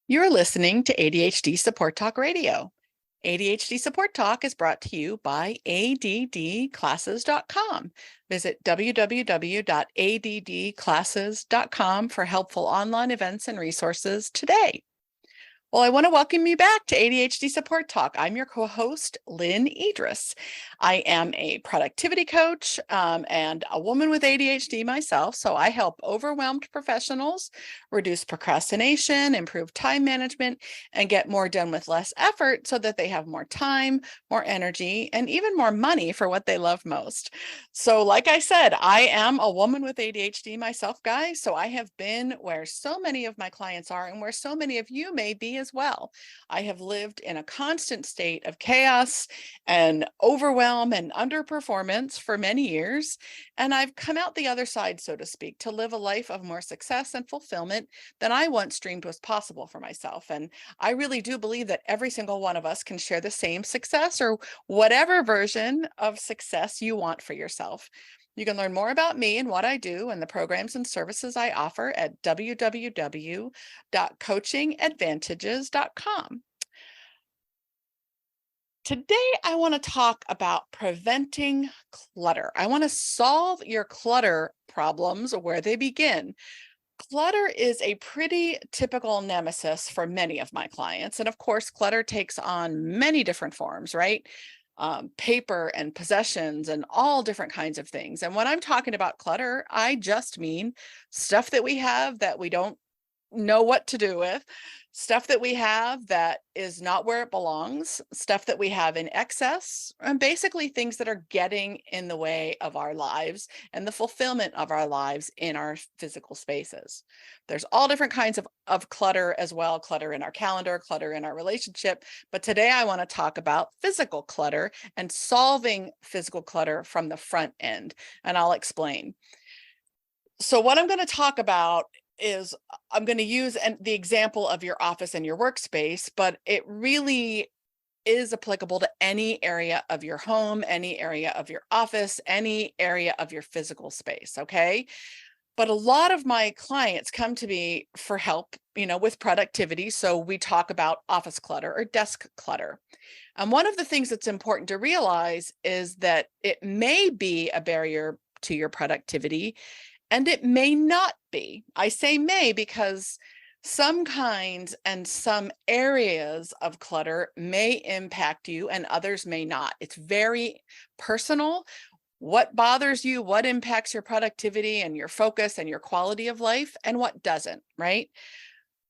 You're listening to ADHD Support Talk Radio. ADHD Support Talk is brought to you by ADDclasses.com. Visit www.addclasses.com for helpful online events and resources today. Well, I want to welcome you back to ADHD Support Talk. I'm your co-host, Lynne Edris. I am a productivity coach and a woman with ADHD myself, so I help overwhelmed professionals reduce procrastination, improve time management, and get more done with less effort so that they have more time, more energy, and even more money for what they love most. So like I said, I am a woman with ADHD myself, guys, so I have been where so many of my clients are and where so many of you may be as well. I have lived in a constant state of chaos and overwhelm and underperformance for many years, and I've come out the other side, so to speak, to live a life of more success and fulfillment than I once dreamed was possible for myself. And I really do believe that every single one of us can share the same success or whatever version of success you want for yourself. You can learn more about me and what I do and the programs and services I offer at www.coachingadvantages.com. Today, I want to talk about preventing clutter. I want to solve your clutter problems where they begin. Clutter is a pretty typical nemesis for many of my clients. And of course, clutter takes on many different forms, right? Paper and possessions and all different kinds of things. And when I'm talking about clutter, I just mean stuff that we have that we don't know what to do with, stuff that we have that is not where it belongs, stuff that we have in excess, and basically things that are getting in the way of our lives and the fulfillment of our lives in our physical spaces. There's all different kinds of clutter as well, clutter in our calendar, clutter in our relationship. But today I want to talk about physical clutter and solving physical clutter from the front end. And I'll explain. So what I'm going to talk about is I'm going to use the example of your office and your workspace, but it really is applicable to any area of your home, any area of your office, any area of your physical space, okay? But a lot of my clients come to me for help, with productivity. So we talk about office clutter or desk clutter. And one of the things that's important to realize is that it may be a barrier to your productivity and it may not be. I say may because some kinds and some areas of clutter may impact you and others may not. It's very personal. What bothers you, what impacts your productivity and your focus and your quality of life, and what doesn't, right?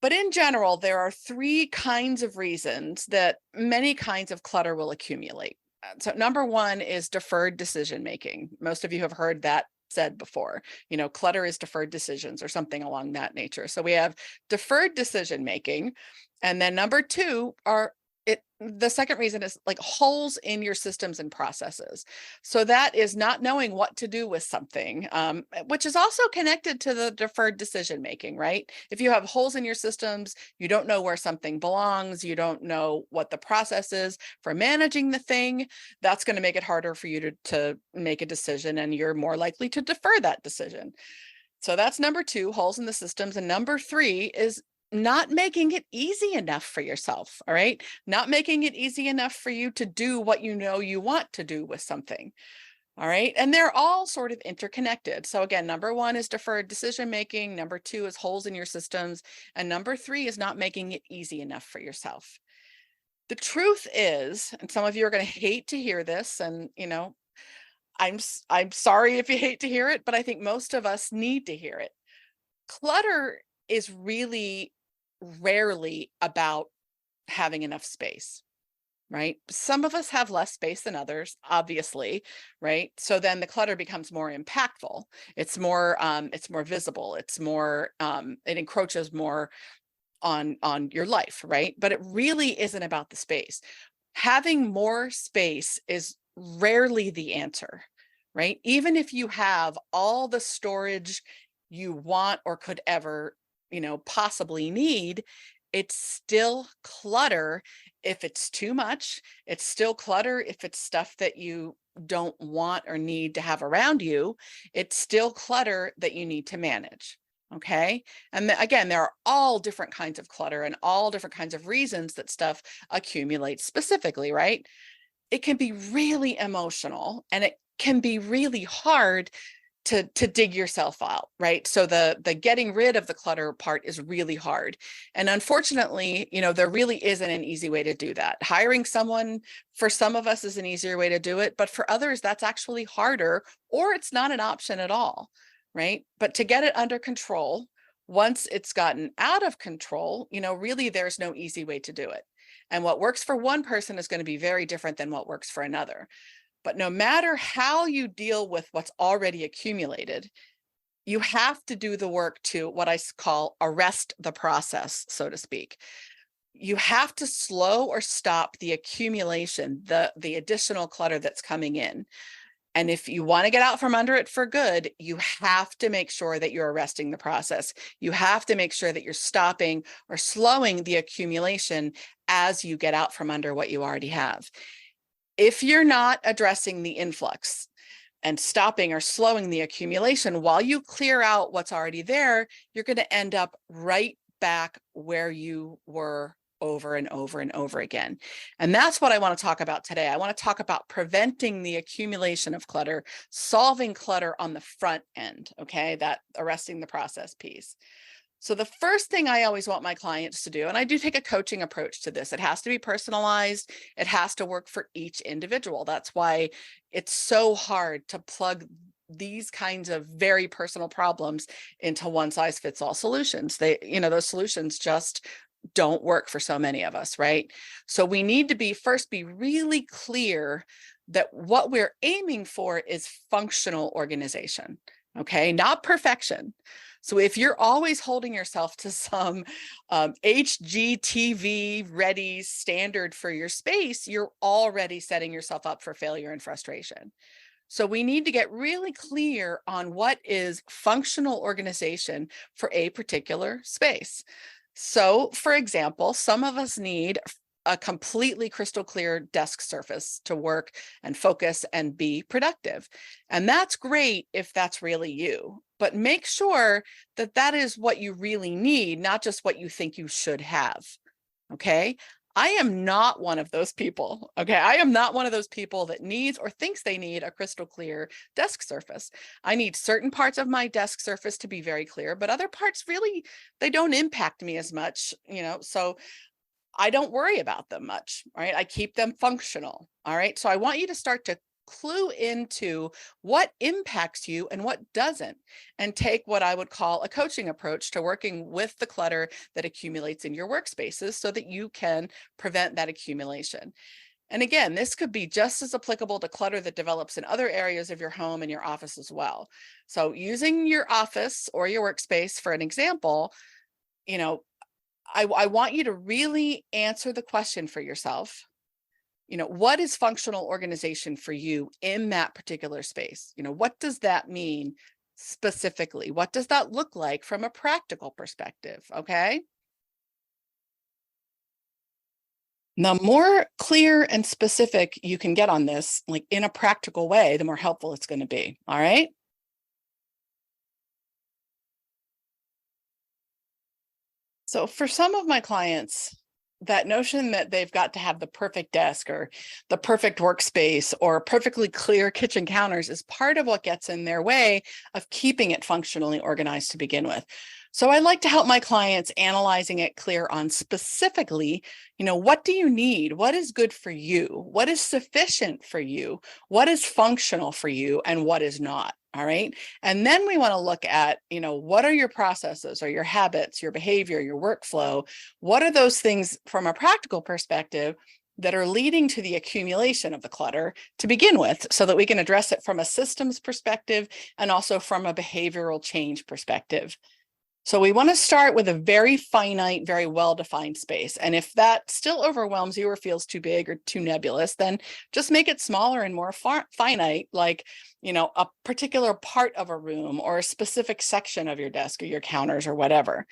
But in general, there are three kinds of reasons that many kinds of clutter will accumulate. So number one is deferred decision making. Most of you have heard that said before. Clutter is deferred decisions or something along that nature. So we have deferred decision making. And then number two are the second reason is like holes in your systems and processes. So that is not knowing what to do with something, which is also connected to the deferred decision making, right? If you have holes in your systems, you don't know where something belongs, you don't know what the process is for managing the thing, that's going to make it harder for you to make a decision, and you're more likely to defer that decision. So that's number two, holes in the systems. And number three is not making it easy enough for yourself. All right. Not making it easy enough for you to do what you know you want to do with something. All right. And they're all sort of interconnected. So again, number one is deferred decision making. Number two is holes in your systems. And number three is not making it easy enough for yourself. The truth is, and some of you are going to hate to hear this, and I'm sorry if you hate to hear it, but I think most of us need to hear it. Clutter is really rarely about having enough space, right? Some of us have less space than others, obviously, right? So then the clutter becomes more impactful. It's more visible. It's more, it encroaches more on your life, right? But it really isn't about the space. Having more space is rarely the answer, right? Even if you have all the storage you want or could ever, possibly need, it's still clutter if it's too much. It's still clutter if it's stuff that you don't want or need to have around you. It's still clutter that you need to manage. Okay. And again, there are all different kinds of clutter and all different kinds of reasons that stuff accumulates specifically, right? It can be really emotional and it can be really hard to dig yourself out, right? So the getting rid of the clutter part is really hard. And unfortunately, there really isn't an easy way to do that. Hiring someone for some of us is an easier way to do it, but for others, that's actually harder, or it's not an option at all, right? But to get it under control, once it's gotten out of control, really there's no easy way to do it. And what works for one person is going to be very different than what works for another. But no matter how you deal with what's already accumulated, you have to do the work to what I call arrest the process, so to speak. You have to slow or stop the accumulation, the additional clutter that's coming in. And if you want to get out from under it for good, you have to make sure that you're arresting the process. You have to make sure that you're stopping or slowing the accumulation as you get out from under what you already have. If you're not addressing the influx and stopping or slowing the accumulation while you clear out what's already there, you're going to end up right back where you were over and over and over again. And that's what I want to talk about today. I want to talk about preventing the accumulation of clutter, solving clutter on the front end, okay? That arresting the process piece. So the first thing I always want my clients to do, and I do take a coaching approach to this, it has to be personalized. It has to work for each individual. That's why it's so hard to plug these kinds of very personal problems into one size fits all solutions. Those solutions just don't work for so many of us, right? So we need to be really clear that what we're aiming for is functional organization, okay? Not perfection. So if you're always holding yourself to some HGTV ready standard for your space, you're already setting yourself up for failure and frustration. So we need to get really clear on what is functional organization for a particular space. So for example, some of us need a completely crystal clear desk surface to work and focus and be productive. And that's great if that's really you, but make sure that that is what you really need, not just what you think you should have. Okay. I am not one of those people. Okay. I am not one of those people that needs or thinks they need a crystal clear desk surface. I need certain parts of my desk surface to be very clear, but other parts really, they don't impact me as much, so I don't worry about them much, right? I keep them functional, all right? So I want you to start to clue into what impacts you and what doesn't, and take what I would call a coaching approach to working with the clutter that accumulates in your workspaces so that you can prevent that accumulation. And again, this could be just as applicable to clutter that develops in other areas of your home and your office as well. So using your office or your workspace for an example, I want you to really answer the question for yourself. What is functional organization for you in that particular space? What does that mean specifically? What does that look like from a practical perspective? Okay. The more clear and specific you can get on this, like in a practical way, the more helpful it's going to be. All right. So for some of my clients, that notion that they've got to have the perfect desk or the perfect workspace or perfectly clear kitchen counters is part of what gets in their way of keeping it functionally organized to begin with. So I like to help my clients analyzing it clear on specifically, what do you need? What is good for you? What is sufficient for you? What is functional for you and what is not? All right. And then we want to look at, what are your processes or your habits, your behavior, your workflow? What are those things from a practical perspective that are leading to the accumulation of the clutter to begin with, so that we can address it from a systems perspective and also from a behavioral change perspective. So we want to start with a very finite, very well-defined space. And if that still overwhelms you or feels too big or too nebulous, then just make it smaller and more finite, like, a particular part of a room or a specific section of your desk or your counters or whatever.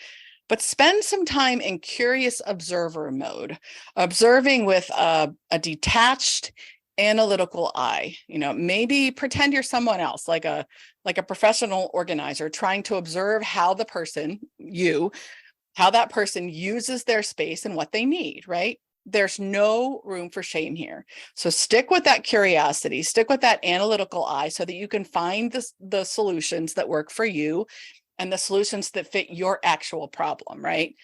But spend some time in curious observer mode, observing with a detached, analytical eye. Maybe pretend you're someone else, like a professional organizer, trying to observe how the person, how that person uses their space and what they need, right? There's no room for shame here. So stick with that curiosity, stick with that analytical eye so that you can find the solutions that work for you and the solutions that fit your actual problem, right?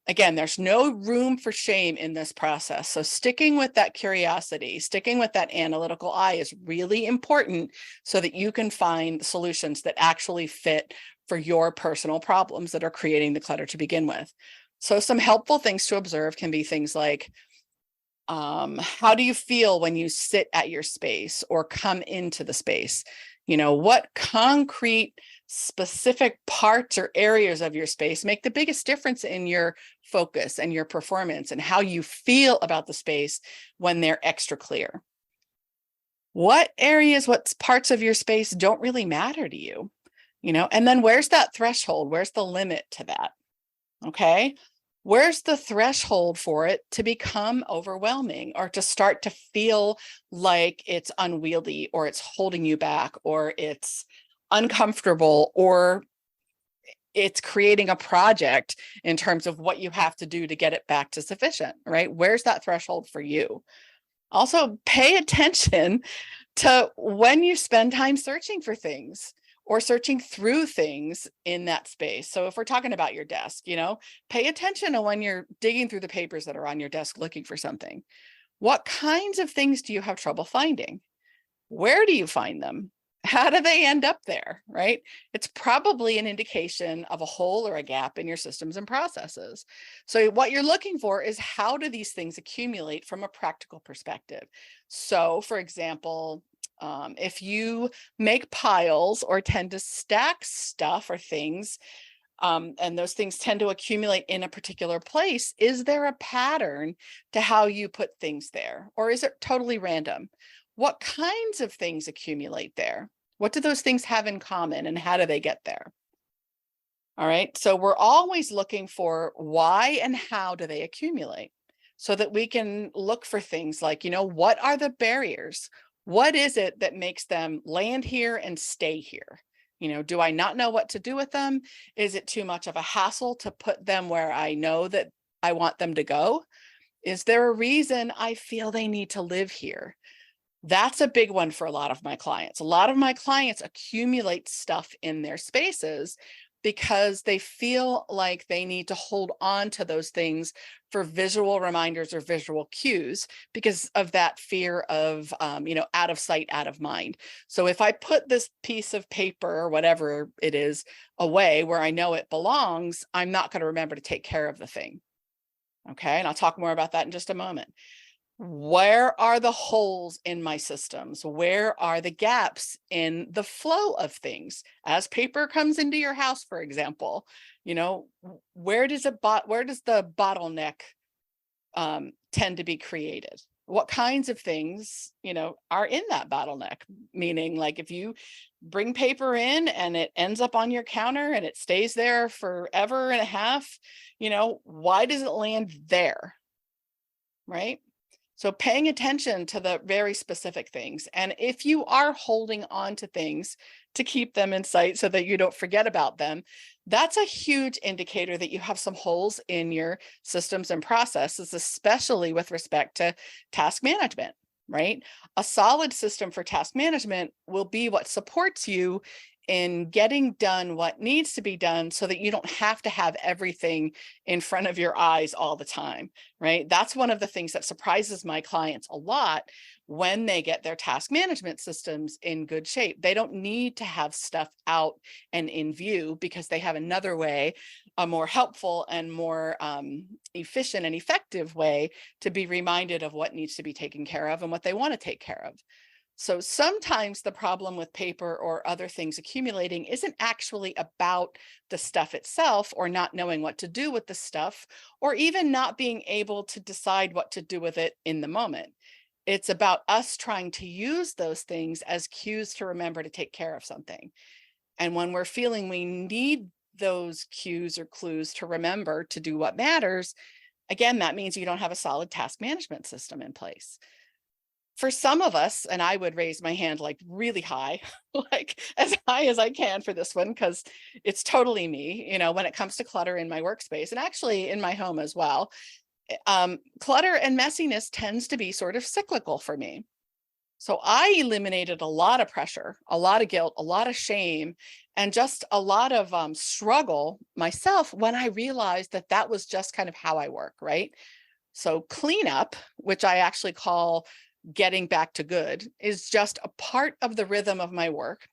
Again, there's no room for shame in this process. So sticking with that curiosity, sticking with that analytical eye is really important so that you can find solutions that actually fit for your personal problems that are creating the clutter to begin with. So some helpful things to observe can be things like, how do you feel when you sit at your space or come into the space? What concrete specific parts or areas of your space make the biggest difference in your focus and your performance and how you feel about the space when they're extra clear? What parts of your space don't really matter to you? And then where's that threshold? Where's the limit to that? Okay. Where's the threshold for it to become overwhelming or to start to feel like it's unwieldy or it's holding you back or it's uncomfortable or it's creating a project in terms of what you have to do to get it back to sufficient, right? Where's that threshold for you? Also, pay attention to when you spend time searching for things or searching through things in that space. So if we're talking about your desk, pay attention to when you're digging through the papers that are on your desk looking for something. What kinds of things do you have trouble finding? Where do you find them? How do they end up there, right? It's probably an indication of a hole or a gap in your systems and processes. So what you're looking for is, how do these things accumulate from a practical perspective? So for example, if you make piles or tend to stack stuff or things, and those things tend to accumulate in a particular place, is there a pattern to how you put things there? Or is it totally random? What kinds of things accumulate there? What do those things have in common and how do they get there? All right. So we're always looking for why and how do they accumulate so that we can look for things like, what are the barriers? What is it that makes them land here and stay here? Do I not know what to do with them? Is it too much of a hassle to put them where I know that I want them to go? Is there a reason I feel they need to live here? That's a big one for a lot of my clients. A lot of my clients accumulate stuff in their spaces because they feel like they need to hold on to those things for visual reminders or visual cues because of that fear of, out of sight, out of mind. So if I put this piece of paper or whatever it is away where I know it belongs, I'm not going to remember to take care of the thing. Okay. And I'll talk more about that in just a moment. Where are the holes in my systems? Where are the gaps in the flow of things? As paper comes into your house, for example, where does the bottleneck tend to be created? What kinds of things, are in that bottleneck? Meaning, like, if you bring paper in and it ends up on your counter and it stays there forever and a half, why does it land there? Right? So paying attention to the very specific things. And if you are holding on to things to keep them in sight so that you don't forget about them, that's a huge indicator that you have some holes in your systems and processes, especially with respect to task management, right? A solid system for task management will be what supports you in getting done what needs to be done so that you don't have to have everything in front of your eyes all the time, right? That's one of the things that surprises my clients a lot when they get their task management systems in good shape. They don't need to have stuff out and in view because they have another way, a more helpful and more efficient and effective way to be reminded of what needs to be taken care of and what they want to take care of. So sometimes the problem with paper or other things accumulating isn't actually about the stuff itself or not knowing what to do with the stuff or even not being able to decide what to do with it in the moment. It's about us trying to use those things as cues to remember to take care of something. And when we're feeling we need those cues or clues to remember to do what matters, again, that means you don't have a solid task management system in place. For some of us, and I would raise my hand like really high, like as high as I can for this one, because it's totally me, when it comes to clutter in my workspace and actually in my home as well. Clutter and messiness tends to be sort of cyclical for me. So I eliminated a lot of pressure, a lot of guilt, a lot of shame, and just a lot of struggle myself when I realized that that was just kind of how I work, right? So cleanup, which I actually call getting back to good, is just a part of the rhythm of my work.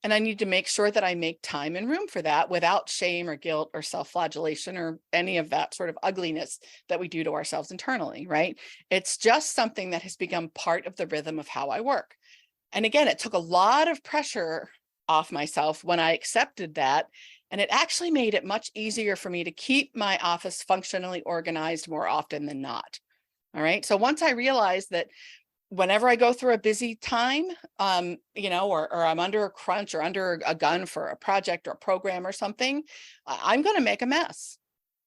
And I need to make sure that I make time and room for that without shame or guilt or self-flagellation or any of that sort of ugliness that we do to ourselves internally, right? It's just something that has become part of the rhythm of how I work. And again, it took a lot of pressure off myself when I accepted that. And it actually made it much easier for me to keep my office functionally organized more often than not. All right. So once I realized that whenever I go through a busy time, or I'm under a crunch or under a gun for a project or a program or something, I'm going to make a mess.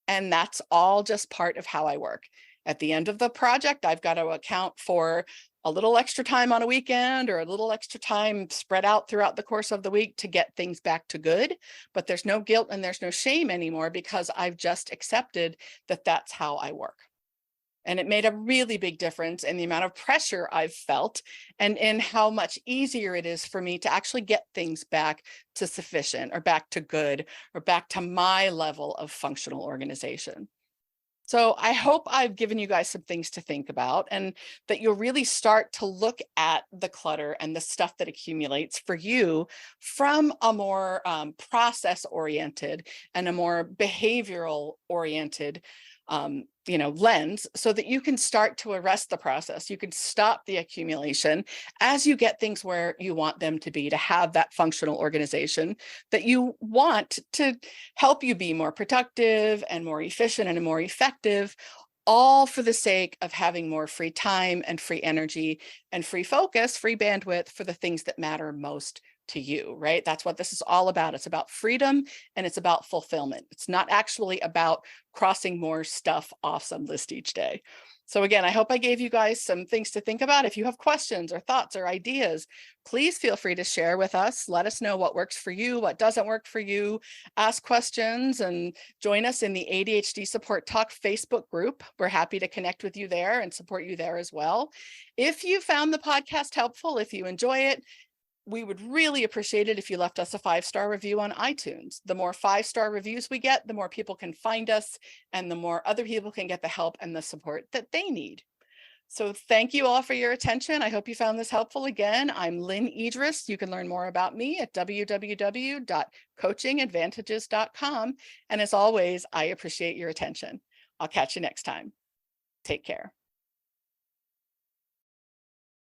And that's all just part of how I work. At the end of the project, I've got to account for a little extra time on a weekend or a little extra time spread out throughout the course of the week to get things back to good. But there's no guilt and there's no shame anymore because I've just accepted that that's how I work. And it made a really big difference in the amount of pressure I've felt and in how much easier it is for me to actually get things back to sufficient or back to good or back to my level of functional organization. So I hope I've given you guys some things to think about and that you'll really start to look at the clutter and the stuff that accumulates for you from a more process oriented and a more behavioral oriented lens, so that you can start to arrest the process. You can stop the accumulation as you get things where you want them to be, to have that functional organization that you want to help you be more productive and more efficient and more effective, all for the sake of having more free time and free energy and free focus, free bandwidth for the things that matter most to you, right? That's what this is all about. It's about freedom and it's about fulfillment. It's not actually about crossing more stuff off some list each day. So again, I hope I gave you guys some things to think about. If you have questions or thoughts or ideas, please feel free to share with us. Let us know what works for you, what doesn't work for you. Ask questions and join us in the ADHD Support Talk Facebook group. We're happy to connect with you there and support you there as well. If you found the podcast helpful, if you enjoy it, we would really appreciate it if you left us a 5-star review on iTunes. The more 5-star reviews we get, the more people can find us and the more other people can get the help and the support that they need. So thank you all for your attention. I hope you found this helpful. Again, I'm Lynne Edris. You can learn more about me at www.coachingadvantages.com. And as always, I appreciate your attention. I'll catch you next time. Take care.